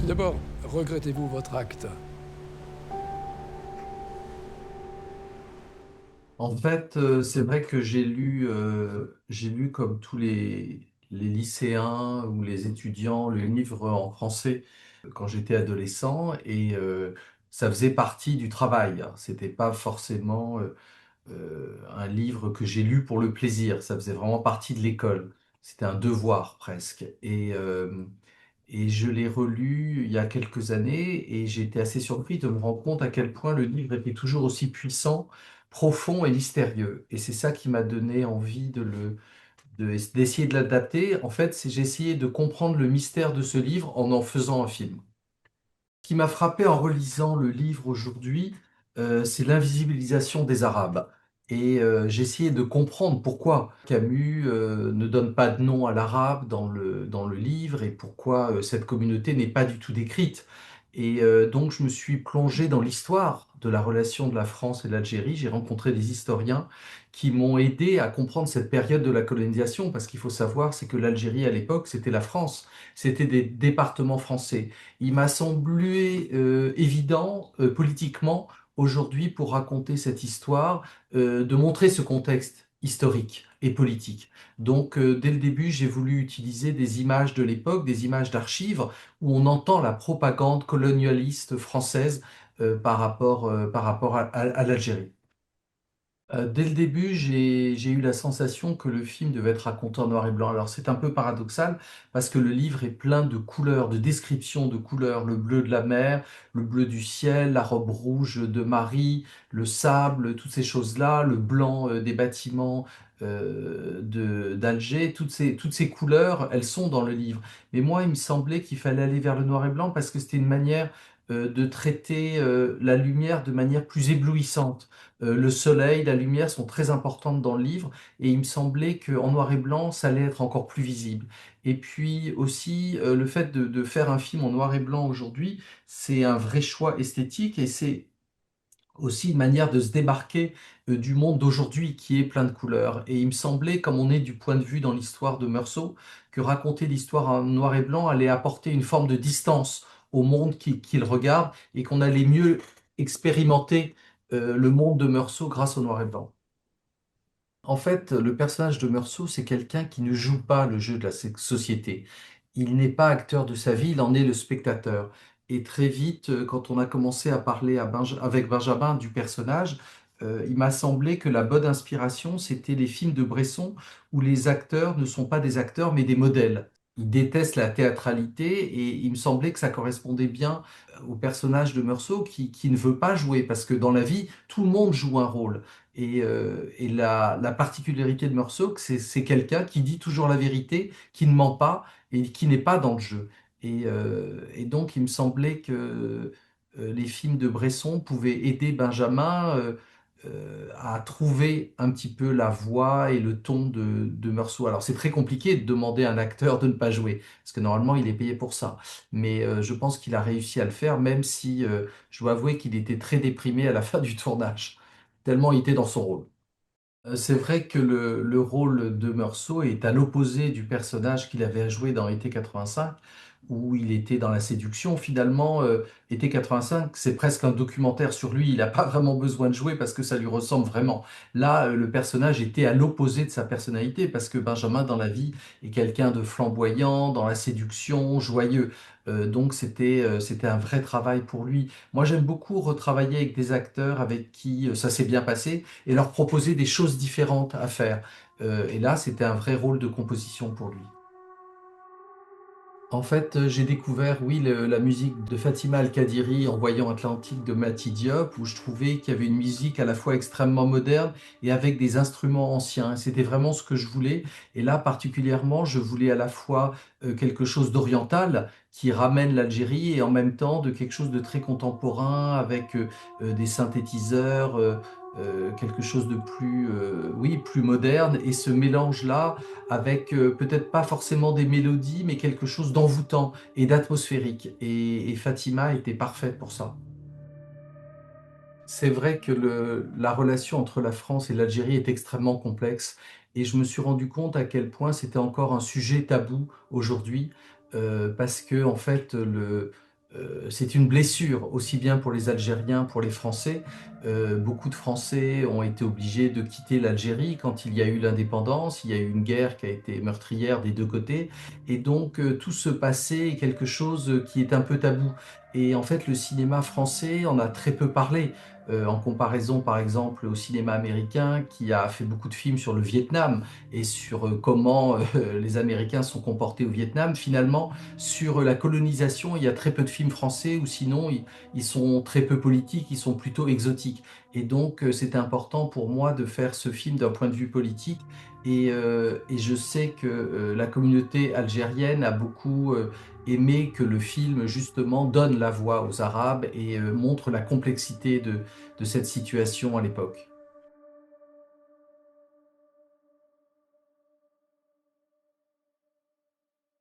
Tout d'abord, regrettez-vous votre acte? En fait, c'est vrai que j'ai lu comme tous les lycéens ou les étudiants le livre en français quand j'étais adolescent et ça faisait partie du travail, hein. C'était pas forcément un livre que j'ai lu pour le plaisir. Ça faisait vraiment partie de l'école. C'était un devoir presque. Et je l'ai relu il y a quelques années et j'ai été assez surpris de me rendre compte à quel point le livre était toujours aussi puissant, profond et mystérieux. Et c'est ça qui m'a donné envie d'essayer de l'adapter. En fait, j'ai essayé de comprendre le mystère de ce livre en faisant un film. Ce qui m'a frappé en relisant le livre aujourd'hui, c'est l'invisibilisation des Arabes. Et j'ai essayé de comprendre pourquoi Camus ne donne pas de nom à l'arabe dans le livre et pourquoi cette communauté n'est pas du tout décrite. Et donc je me suis plongé dans l'histoire de la relation de la France et de l'Algérie. J'ai rencontré des historiens qui m'ont aidé à comprendre cette période de la colonisation, parce qu'il faut savoir, c'est que l'Algérie à l'époque, c'était la France, c'était des départements français. Il m'a semblé évident politiquement aujourd'hui pour raconter cette histoire, de montrer ce contexte historique et politique. Donc dès le début, j'ai voulu utiliser des images de l'époque, des images d'archives où on entend la propagande colonialiste française par rapport à l'Algérie. Dès le début, j'ai eu la sensation que le film devait être raconté en noir et blanc. Alors c'est un peu paradoxal parce que le livre est plein de couleurs, de descriptions de couleurs. Le bleu de la mer, le bleu du ciel, la robe rouge de Marie, le sable, toutes ces choses-là, le blanc des bâtiments d'Alger. Toutes ces couleurs, elles sont dans le livre. Mais moi, il me semblait qu'il fallait aller vers le noir et blanc parce que c'était une manière de traiter la lumière de manière plus éblouissante. Le soleil, la lumière sont très importantes dans le livre et il me semblait qu'en noir et blanc, ça allait être encore plus visible. Et puis aussi, le fait de faire un film en noir et blanc aujourd'hui, c'est un vrai choix esthétique et c'est aussi une manière de se démarquer du monde d'aujourd'hui qui est plein de couleurs. Et il me semblait, comme on est du point de vue dans l'histoire de Meursault, que raconter l'histoire en noir et blanc allait apporter une forme de distance au monde qu'il regarde et qu'on allait mieux expérimenter le monde de Meursault grâce au noir et blanc. En fait, le personnage de Meursault, c'est quelqu'un qui ne joue pas le jeu de la société. Il n'est pas acteur de sa vie, il en est le spectateur. Et très vite, quand on a commencé à parler avec Benjamin du personnage, il m'a semblé que la bonne inspiration, c'était les films de Bresson où les acteurs ne sont pas des acteurs, mais des modèles. Il déteste la théâtralité et il me semblait que ça correspondait bien au personnage de Meursault qui ne veut pas jouer, parce que dans la vie, tout le monde joue un rôle. Et la particularité de Meursault, c'est quelqu'un qui dit toujours la vérité, qui ne ment pas et qui n'est pas dans le jeu. Et donc, il me semblait que les films de Bresson pouvaient aider Benjamin à trouver un petit peu la voix et le ton de Meursault. Alors, c'est très compliqué de demander à un acteur de ne pas jouer, parce que normalement, il est payé pour ça. Mais je pense qu'il a réussi à le faire, même si je dois avouer qu'il était très déprimé à la fin du tournage tellement il était dans son rôle. C'est vrai que le rôle de Meursault est à l'opposé du personnage qu'il avait à jouer dans Été 85, où il était dans la séduction. Finalement, Été 85, c'est presque un documentaire sur lui. Il n'a pas vraiment besoin de jouer parce que ça lui ressemble vraiment. Là, le personnage était à l'opposé de sa personnalité parce que Benjamin, dans la vie, est quelqu'un de flamboyant, dans la séduction, joyeux. Donc c'était un vrai travail pour lui. Moi, j'aime beaucoup retravailler avec des acteurs avec qui ça s'est bien passé et leur proposer des choses différentes à faire. Et là, c'était un vrai rôle de composition pour lui. En fait, j'ai découvert, oui, la musique de Fatima Al-Qadiri en voyant Atlantique de Mati Diop, où je trouvais qu'il y avait une musique à la fois extrêmement moderne et avec des instruments anciens. C'était vraiment ce que je voulais. Et là, particulièrement, je voulais à la fois quelque chose d'oriental qui ramène l'Algérie et en même temps de quelque chose de très contemporain avec des synthétiseurs. Quelque chose de plus, oui, plus moderne. Et ce mélange-là, avec peut-être pas forcément des mélodies, mais quelque chose d'envoûtant et d'atmosphérique. Et Fatima était parfaite pour ça. C'est vrai que la relation entre la France et l'Algérie est extrêmement complexe et je me suis rendu compte à quel point c'était encore un sujet tabou aujourd'hui parce que en fait c'est une blessure, aussi bien pour les Algériens, pour les Français. Beaucoup de Français ont été obligés de quitter l'Algérie quand il y a eu l'indépendance. Il y a eu une guerre qui a été meurtrière des deux côtés. Et donc, tout ce passé est quelque chose qui est un peu tabou. Et en fait, le cinéma français en a très peu parlé. En comparaison, par exemple, au cinéma américain, qui a fait beaucoup de films sur le Vietnam et sur comment les Américains sont comportés au Vietnam. Finalement, sur la colonisation, il y a très peu de films français, ou sinon ils sont très peu politiques, ils sont plutôt exotiques. Et donc c'était important pour moi de faire ce film d'un point de vue politique. Et je sais que la communauté algérienne a beaucoup aimé que le film justement donne la voix aux Arabes et montre la complexité de cette situation à l'époque.